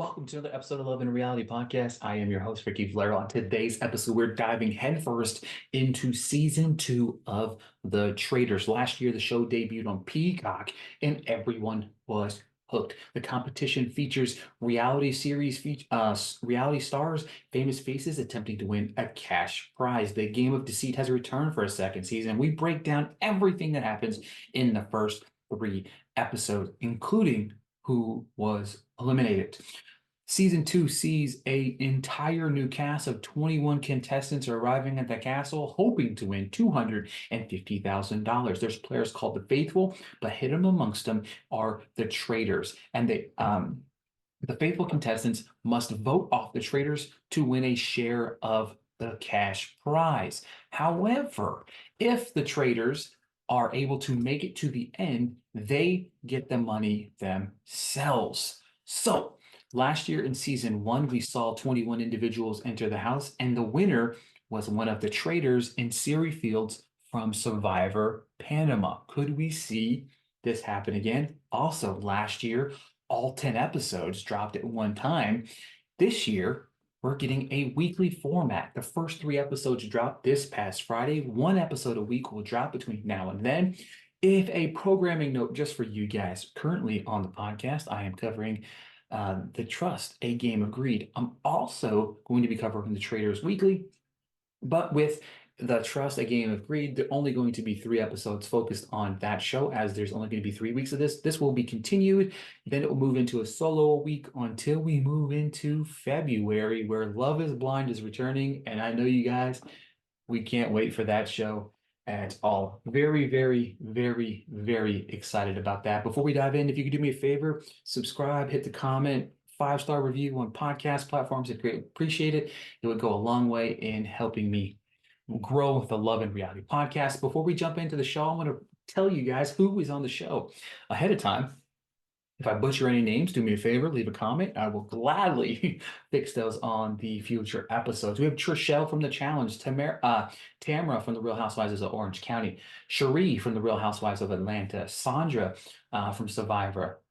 Welcome to another episode of Love and Reality Podcast. I am your host, Ricky Valero. On today's episode, we're diving headfirst into season 2 of The Traitors. Last year, the show debuted on Peacock, and everyone was hooked. The competition features reality stars, famous faces attempting to win a cash prize. The Game of Deceit has returned for a second season. We break down everything that happens in the first 3 episodes, including who was eliminated. Season 2 sees an entire new cast of 21 contestants arriving at the castle, hoping to win $250,000. There's players called the Faithful, but hidden amongst them are the Traitors. And the Faithful contestants must vote off the Traitors to win a share of the cash prize. However, if the Traitors are able to make it to the end, they get the money themselves. So, last year in season 1, we saw 21 individuals enter the house, and the winner was one of the Traitors in Siri Fields from Survivor Panama. Could we see this happen again? Also, last year, all 10 episodes dropped at one time. This year, we're getting a weekly format. The first 3 episodes dropped this past Friday. 1 episode a week will drop between now and then. If a programming note just for you guys, currently on the podcast, I am covering The Trust, A Game of Greed. I'm also going to be covering The Traitors weekly, but with The Trust, A Game of Greed, there are only going to be 3 episodes focused on that show, as there's only going to be 3 weeks of this. This will be continued. Then it will move into a solo week until we move into February, where Love is Blind is returning. And I know you guys, we can't wait for that show at all. Very, very, very, very excited about that. Before we dive in, if you could do me a favor, subscribe, hit the comment, 5-star review on podcast platforms. I'd greatly appreciate it. It would go a long way in helping me grow the Love and Reality podcast. Before we jump into the show, I want to tell you guys who is on the show ahead of time. If I butcher any names, do me a favor, leave a comment. I will gladly fix those on the future episodes. We have Trishelle from The Challenge, Tamara from The Real Housewives of Orange County, Cherie from The Real Housewives of Atlanta, Sandra from Survivor,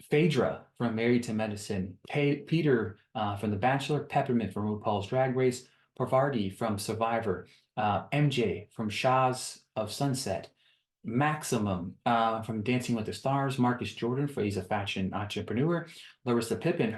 Phaedra from Married to Medicine, Peter from The Bachelor, Peppermint from RuPaul's Drag Race, Parvati from Survivor, MJ from Shahs of Sunset, Maximum from Dancing with the Stars, Marcus Jordan, for he's a fashion entrepreneur, Larissa Pippen,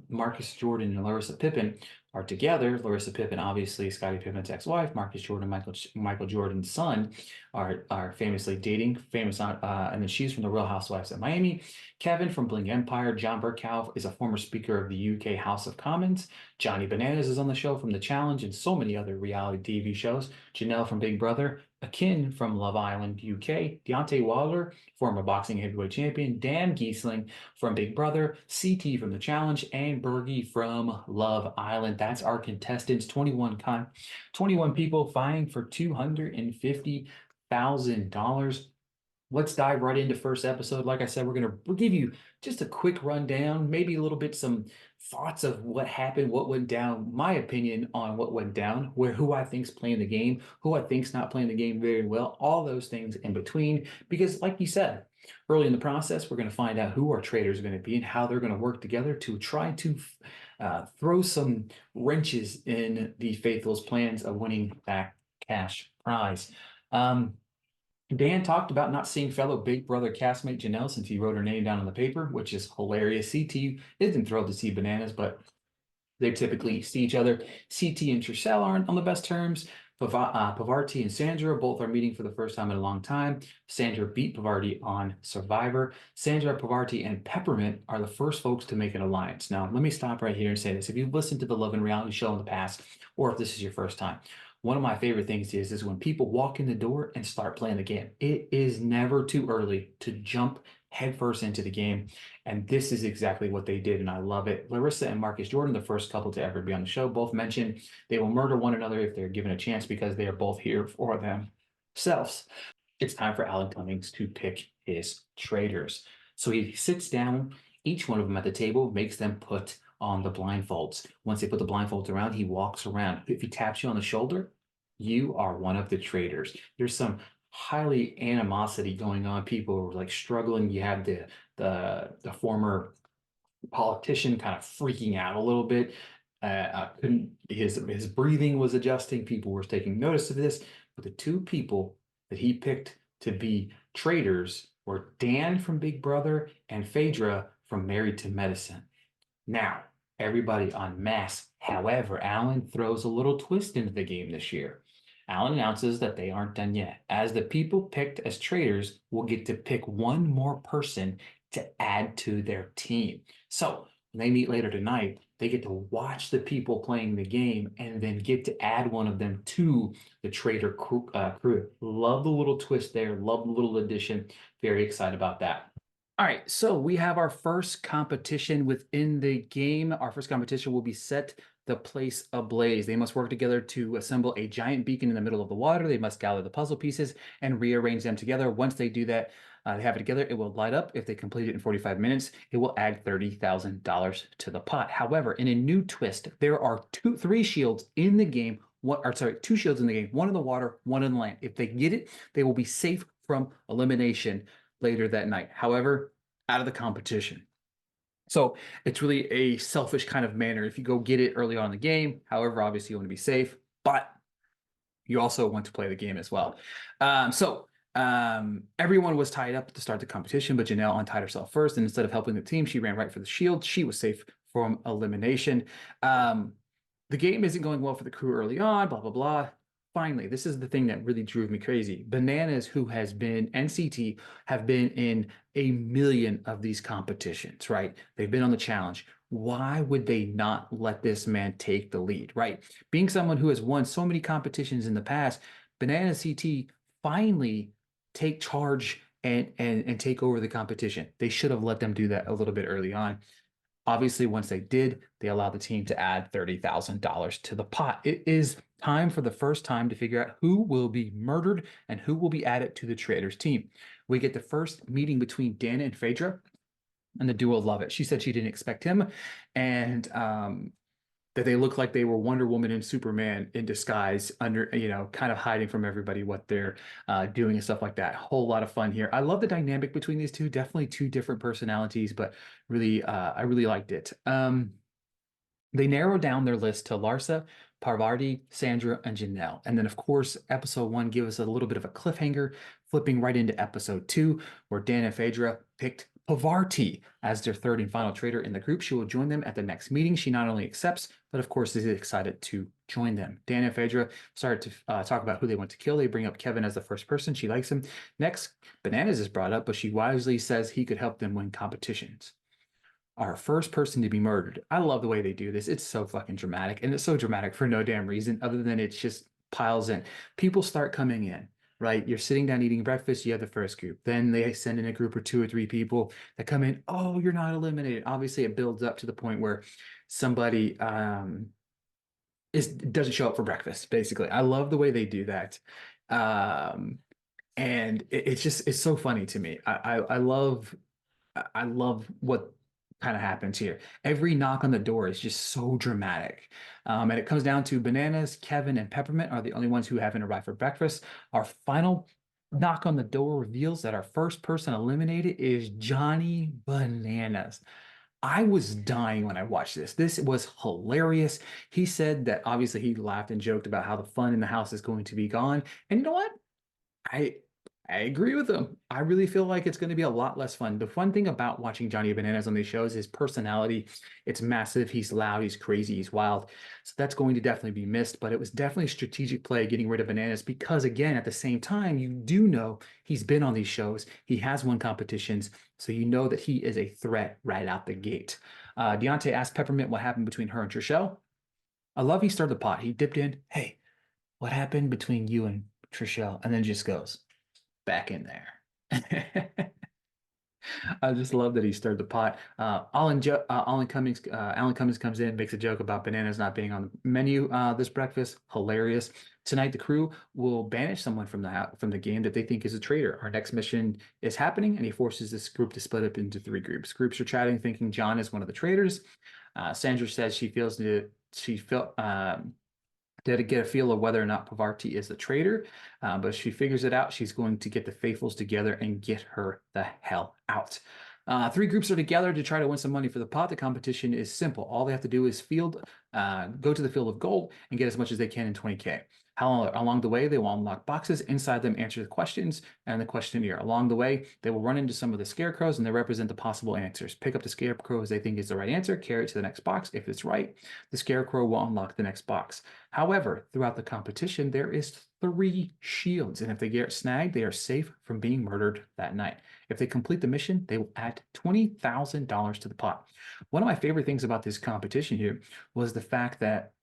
Marcus Jordan and Larissa Pippen are together. Larissa Pippen, obviously Scottie Pippen's ex-wife. Marcus Jordan, Michael Jordan's son, are famously dating. And then she's from The Real Housewives of Miami. Kevin from Bling Empire. John Burkow is a former speaker of the UK House of Commons. Johnny Bananas is on the show from The Challenge and so many other reality TV shows. Janelle from Big Brother. Akin from Love Island, UK, Deontay Wilder, former boxing heavyweight champion, Dan Giesling from Big Brother, CT from The Challenge, and Bergie from Love Island. That's our contestants, 21 people vying for $250,000. Let's dive right into first episode. Like I said, we'll give you just a quick rundown, maybe a little bit some thoughts of what happened, what went down, my opinion on what went down, who I think's playing the game, who I think's not playing the game very well, all those things in between. Because like you said, early in the process, we're going to find out who our traitors are going to be and how they're going to work together to try to throw some wrenches in the Faithful's plans of winning that cash prize. Dan talked about not seeing fellow Big Brother castmate Janelle since he wrote her name down on the paper, which is hilarious. CT isn't thrilled to see Bananas, but they typically see each other. CT and Trishelle aren't on the best terms. Parvati and Sandra both are meeting for the first time in a long time. Sandra beat Parvati on Survivor. Sandra, Parvati, and Peppermint are the first folks to make an alliance. Now, let me stop right here and say this. If you've listened to the Love and Reality show in the past, or if this is your first time, one of my favorite things is when people walk in the door and start playing the game. It is never too early to jump headfirst into the game, and this is exactly what they did, and I love it. Larissa and Marcus Jordan, the first couple to ever be on the show, both mentioned they will murder one another if they're given a chance because they are both here for themselves. It's time for Alan Cummings to pick his traitors. So he sits down, each one of them at the table, makes them put on the blindfolds. Once they put the blindfolds around, he walks around. If he taps you on the shoulder, you are one of the traitors. There's some highly animosity going on. People were like struggling. You had the former politician kind of freaking out a little bit. Couldn't his breathing was adjusting. People were taking notice of this. But the two people that he picked to be traitors were Dan from Big Brother and Phaedra from Married to Medicine. Now, everybody en masse. However, Alan throws a little twist into the game this year. Alan announces that they aren't done yet, as the people picked as traitors will get to pick one more person to add to their team. So when they meet later tonight, they get to watch the people playing the game and then get to add one of them to the traitor crew. Love the little twist there. Love the little addition. Very excited about that. All right, so we have our first competition within the game. Our first competition will be Set the Place Ablaze. They must work together to assemble a giant beacon in the middle of the water. They must gather the puzzle pieces and rearrange them together. Once they do that, they have it together, it will light up. If they complete it in 45 minutes, it will add $30,000 to the pot. However, in a new twist, there are three shields in the game. Two shields in the game, one in the water, one in the land. If they get it, they will be safe from elimination later that night. However, out of the competition. So it's really a selfish kind of manner. If you go get it early on in the game, however, obviously you want to be safe, but you also want to play the game as well. Everyone was tied up to start the competition, but Janelle untied herself first. And instead of helping the team, she ran right for the shield. She was safe from elimination. The game isn't going well for the crew early on, blah, blah, blah. Finally, this is the thing that really drove me crazy. Bananas, who has been NCT, have been in a million of these competitions, right? They've been on the challenge. Why would they not let this man take the lead, right? Being someone who has won so many competitions in the past, Banana CT finally take charge and take over the competition. They should have let them do that a little bit early on. Obviously, once they did, they allowed the team to add $30,000 to the pot. It is time for the first time to figure out who will be murdered and who will be added to the Traitors team. We get the first meeting between Dana and Phaedra, and the duo love it. She said she didn't expect him, and that they look like they were Wonder Woman and Superman in disguise, under, kind of hiding from everybody what they're doing and stuff like that. Whole lot of fun here. I love the dynamic between these two. Definitely two different personalities, but really, I really liked it. They narrowed down their list to Larsa, Parvati, Sandra, and Janelle. And then, of course, episode 1 gave us a little bit of a cliffhanger, flipping right into episode 2, where Dan and Phaedra picked Parvati as their third and final traitor in the group. She will join them at the next meeting. She not only accepts, but of course is excited to join them. Dan and Phaedra started to talk about who they want to kill. They bring up Kevin as the first person. She likes him. Next, Bananas is brought up, but she wisely says he could help them win competitions. Our first person to be murdered. I love the way they do this. It's so fucking dramatic, and it's so dramatic for no damn reason other than it just piles in. People start coming in, right? You're sitting down eating breakfast. You have the first group. Then they send in a group of 2 or 3 people that come in. Oh, you're not eliminated. Obviously, it builds up to the point where somebody doesn't show up for breakfast. Basically, I love the way they do that, and it's so funny to me. I love what kind of happens here. Every knock on the door is just so dramatic. And it comes down to Bananas, Kevin, and Peppermint are the only ones who haven't arrived for breakfast. Our final knock on the door reveals that our first person eliminated is Johnny Bananas. I was dying when I watched this. This was hilarious. He said that obviously he laughed and joked about how the fun in the house is going to be gone. And you know what? I I agree with him. I really feel like it's going to be a lot less fun. The fun thing about watching Johnny Bananas on these shows is his personality. It's massive. He's loud. He's crazy. He's wild. So that's going to definitely be missed. But it was definitely strategic play getting rid of Bananas because, again, at the same time, you do know he's been on these shows. He has won competitions. So you know that he is a threat right out the gate. Deontay asked Peppermint what happened between her and Trishelle. I love he started the pot. He dipped in. Hey, what happened between you and Trishelle? And then just goes back in there. I just love that he stirred the pot. Alan Cummings comes in, makes a joke about bananas not being on the menu this breakfast. Hilarious. Tonight, the crew will banish someone from the game that they think is a traitor. Our next mission is happening, and he forces this group to split up into 3 groups. Groups are chatting, thinking John is one of the traitors. Sandra says she felt to get a feel of whether or not Pavarti is the traitor. But if she figures it out, she's going to get the faithfuls together and get her the hell out. Three groups are together to try to win some money for the pot. The competition is simple. All they have to do is go to the field of gold and get as much as they can in 20K. Along the way, they will unlock boxes. Inside them, answer the questions and the questionnaire. Along the way, they will run into some of the scarecrows and they represent the possible answers. Pick up the scarecrows they think is the right answer, carry it to the next box. If it's right, the scarecrow will unlock the next box. However, throughout the competition, there is 3 shields, and if they get snagged, they are safe from being murdered that night. If they complete the mission, they will add $20,000 to the pot. One of my favorite things about this competition here was the fact that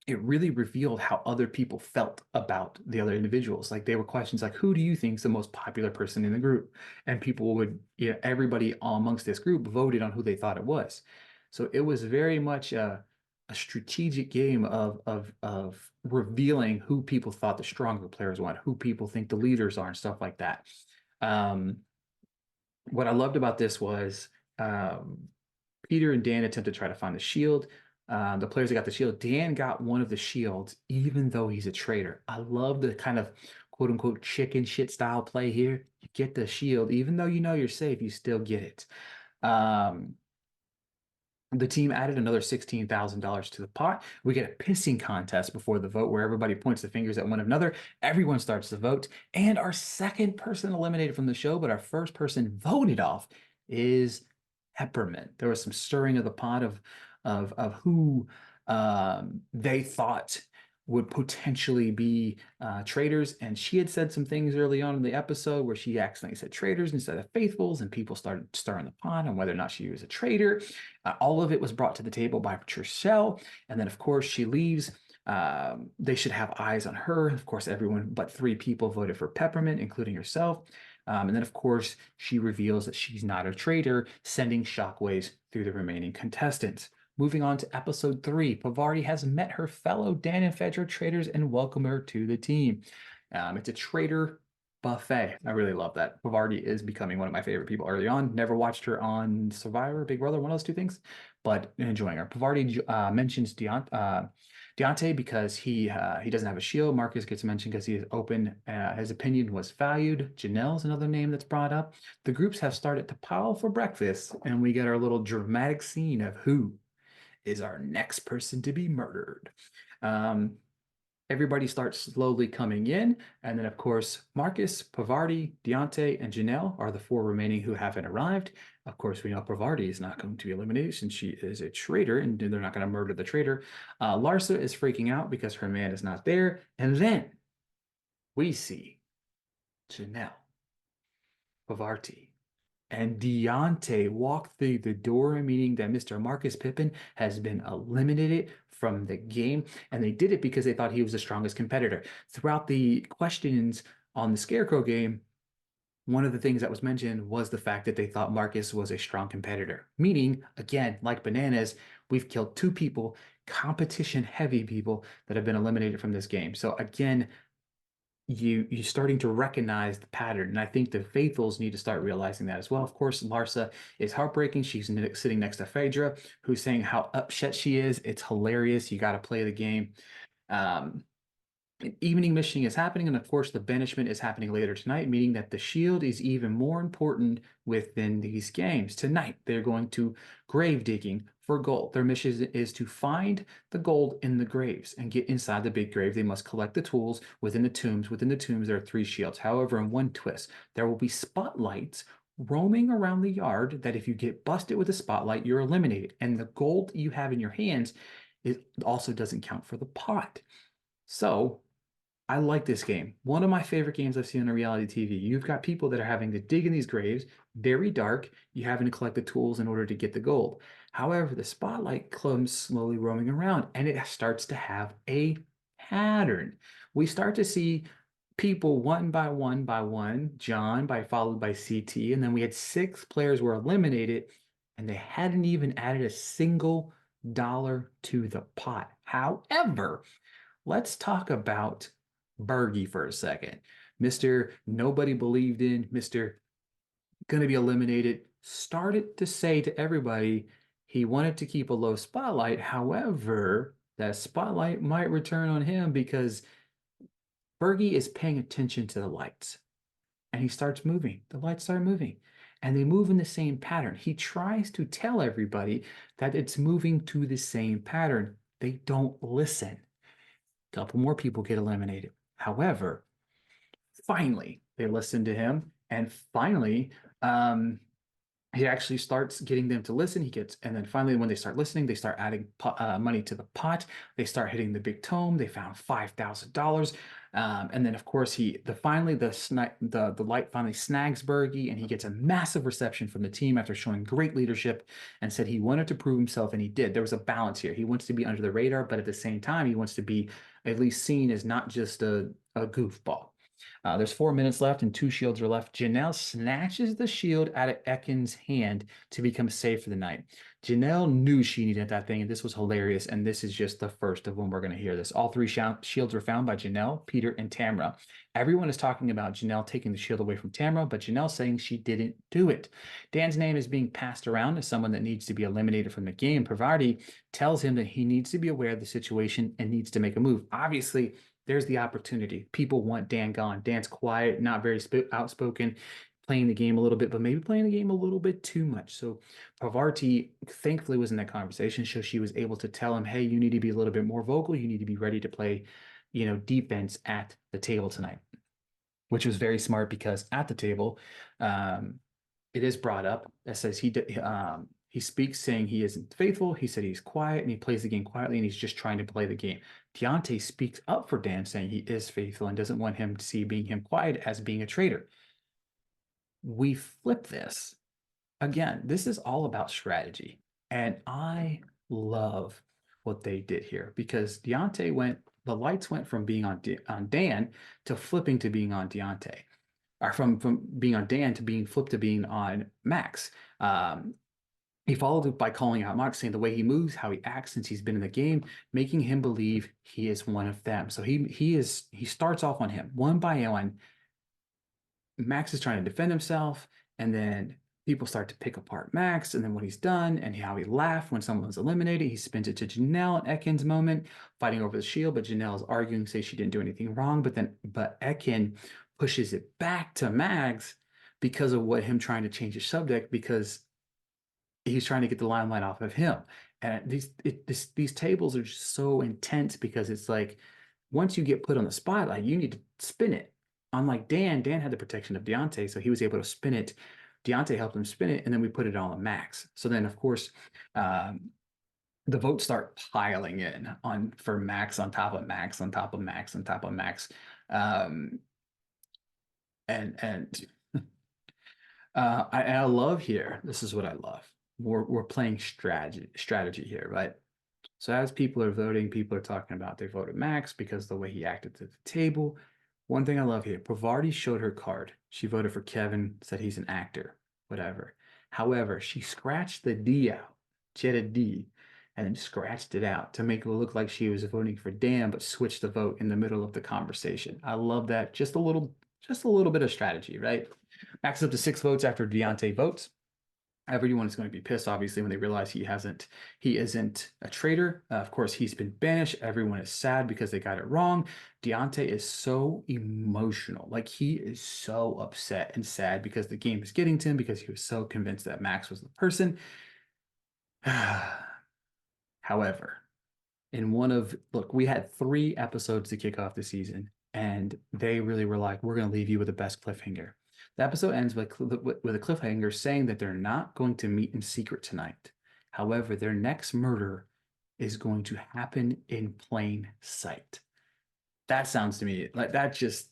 it really revealed how other people felt about the other individuals. Like they were questions like, who do you think is the most popular person in the group? And people would, everybody amongst this group voted on who they thought it was. So it was very much a strategic game of revealing who people thought the stronger players were, who people think the leaders are, and stuff like that. What I loved about this was Peter and Dan attempt to try to find the shield. The players that got the shield, Dan got one of the shields, even though he's a traitor. I love the kind of quote unquote chicken shit style play here. You get the shield, even though you know you're safe, you still get it. The team added another $16,000 to the pot. We get a pissing contest before the vote where everybody points the fingers at one another. Everyone starts to vote. And our second person eliminated from the show, but our first person voted off is Peppermint. There was some stirring of the pot of who they thought would potentially be traitors. And she had said some things early on in the episode where she accidentally said traitors instead of faithfuls, and people started stirring the pot on whether or not she was a traitor. All of it was brought to the table by Trishelle. And then, of course, she leaves. They should have eyes on her. Of course, everyone but 3 people voted for Peppermint, including herself. And then, of course, she reveals that she's not a traitor, sending shockwaves through the remaining contestants. Moving on to episode 3, Pavarti has met her fellow Dan and Fedra traitors and welcomed her to the team. It's a traitor buffet. I really love that. Pavarti is becoming one of my favorite people early on. Never watched her on Survivor, Big Brother, one of those 2 things, but enjoying her. Pavarti mentions Deontay because he doesn't have a shield. Marcus gets mentioned because he is open. His opinion was valued. Janelle's another name that's brought up. The groups have started to pile for breakfast, and we get our little dramatic scene of who is our next person to be murdered. Everybody starts slowly coming in. And then, of course, Marcus, Pavarti, Deontay, and Janelle are the 4 remaining who haven't arrived. Of course, we know Pavarti is not going to be eliminated since she is a traitor and they're not going to murder the traitor. Larsa is freaking out because her man is not there. And then we see Janelle, Pavarti, and Deontay walked through the door, meaning that Mr. Marcus Pippin has been eliminated from the game. And they did it because they thought he was the strongest competitor. Throughout the questions on the Scarecrow game, one of the things that was mentioned was the fact that they thought Marcus was a strong competitor. Meaning, again, like bananas, we've killed 2 people, competition-heavy people that have been eliminated from this game. So again, you're starting to recognize the pattern, and I think the faithfuls need to start realizing that as well. Of course, Larsa is heartbreaking. She's sitting next to Phaedra, who's saying how upset she is. It's hilarious. You got to play the game. An evening mission is happening, and of course, the banishment is happening later tonight, meaning that the shield is even more important within these games. Tonight, they're going to grave digging for gold. Their mission is to find the gold in the graves and get inside the big grave. They must collect the tools within the tombs. Within the tombs, there are 3 shields. However, in one twist, there will be spotlights roaming around the yard that if you get busted with a spotlight, you're eliminated. And the gold you have in your hands, it also doesn't count for the pot. So I like this game. One of my favorite games I've seen on reality TV. You've got people that are having to dig in these graves, very dark. You're having to collect the tools in order to get the gold. However, the spotlight comes slowly roaming around and it starts to have a pattern. We start to see people one by one, John followed by CT, and then we had 6 players were eliminated and they hadn't even added a single dollar to the pot. However, let's talk about Bergie for a second. Mr. Nobody believed in, Mr. Gonna be eliminated, started to say to everybody he wanted to keep a low spotlight. However, that spotlight might return on him because Fergie is paying attention to the lights and he starts moving. The lights start moving and they move in the same pattern. He tries to tell everybody that it's moving to the same pattern. They don't listen. A couple more people get eliminated. However, finally, they listen to him and finally, he actually starts getting them to listen. And then finally, when they start listening, they start adding money to the pot. They start hitting the big tome. They found $5,000, and then of course the light finally snags Bergie, and he gets a massive reception from the team after showing great leadership and said he wanted to prove himself, and he did. There was a balance here. He wants to be under the radar, but at the same time, he wants to be at least seen as not just a goofball. There's 4 minutes left and two shields are left. Janelle snatches the shield out of Ekin's hand to become safe for the night. Janelle knew she needed that thing, and this was hilarious. And this is just the first of when we're going to hear this. All three shields were found by Janelle, Peter, and Tamra. Everyone is talking about Janelle taking the shield away from Tamra, but Janelle saying she didn't do it. Dan's name is being passed around as someone that needs to be eliminated from the game. Parvati tells him that he needs to be aware of the situation and needs to make a move. Obviously, there's the opportunity. People want Dan gone. Dan's quiet, not very outspoken, playing the game a little bit, but maybe playing the game a little bit too much. So Parvati thankfully was in that conversation. So she was able to tell him, hey, you need to be a little bit more vocal. You need to be ready to play, defense at the table tonight, which was very smart because at the table, it is brought up that says he speaks saying he isn't faithful. He said he's quiet and he plays the game quietly and he's just trying to play the game. Deontay speaks up for Dan saying he is faithful and doesn't want him to see being him quiet as being a traitor. We flip this. Again, this is all about strategy. And I love what they did here because the lights went from being on Dan to flipping to being on Deontay. Or from being on Dan to being flipped to being on Max. He followed it by calling out Max, saying the way he moves, how he acts since he's been in the game, making him believe he is one of them. So he starts off on him one by one. Max is trying to defend himself, and then people start to pick apart Max, and then what he's done, and how he laughed when someone's eliminated. He spins it to Janelle at Ekin's moment, fighting over the shield, but Janelle's arguing, says she didn't do anything wrong. But Ekin pushes it back to Max because of him trying to change the subject because he's trying to get the limelight off of him. And these tables are just so intense because it's like once you get put on the spotlight, you need to spin it. Unlike Dan had the protection of Deontay, so he was able to spin it. Deontay helped him spin it, and then we put it all on Max. So then, of course, the votes start piling in for Max on top of Max on top of Max on top of Max. And I love here. This is what I love. We're playing strategy here, right? So as people are voting, people are talking about they voted Max because the way he acted at the table. One thing I love here, Parvati showed her card. She voted for Kevin, said he's an actor, whatever. However, she scratched the D out. She had a D and then scratched it out to make it look like she was voting for Dan, but switched the vote in the middle of the conversation. I love that. Just a little bit of strategy, right? Max up to 6 votes after Deontay votes. Everyone is going to be pissed, obviously, when they realize he isn't a traitor. Of course, he's been banished. Everyone is sad because they got it wrong. Deontay is so emotional. Like, he is so upset and sad because the game is getting to him because he was so convinced that Max was the person. However, look, we had 3 episodes to kick off the season, and they really were like, we're going to leave you with the best cliffhanger. The episode ends with a cliffhanger saying that they're not going to meet in secret tonight. However, their next murder is going to happen in plain sight. That sounds to me like that just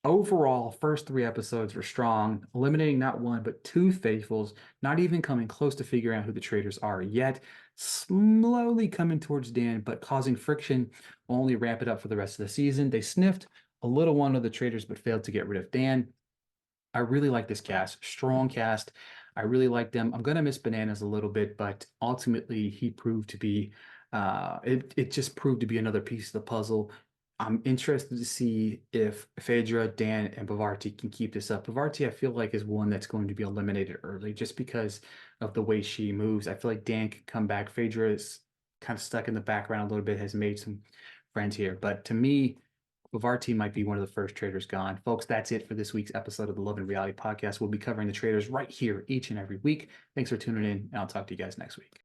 overall, first 3 episodes were strong, eliminating not 1, but 2 faithfuls, not even coming close to figuring out who the traitors are yet, slowly coming towards Dan, but causing friction, only ramp it up for the rest of the season. They sniffed a little one of the traitors, but failed to get rid of Dan. I really like this cast, strong cast. I really like them. I'm going to miss Bananas a little bit, but ultimately he proved to be, it just proved to be another piece of the puzzle. I'm interested to see if Phaedra, Dan, and Parvati can keep this up. Parvati, I feel like, is one that's going to be eliminated early just because of the way she moves. I feel like Dan can come back. Phaedra is kind of stuck in the background a little bit, has made some friends here. But to me, our team might be one of the first traders gone. Folks, that's it for this week's episode of the Love and Reality Podcast. We'll be covering the traders right here each and every week. Thanks for tuning in, and I'll talk to you guys next week.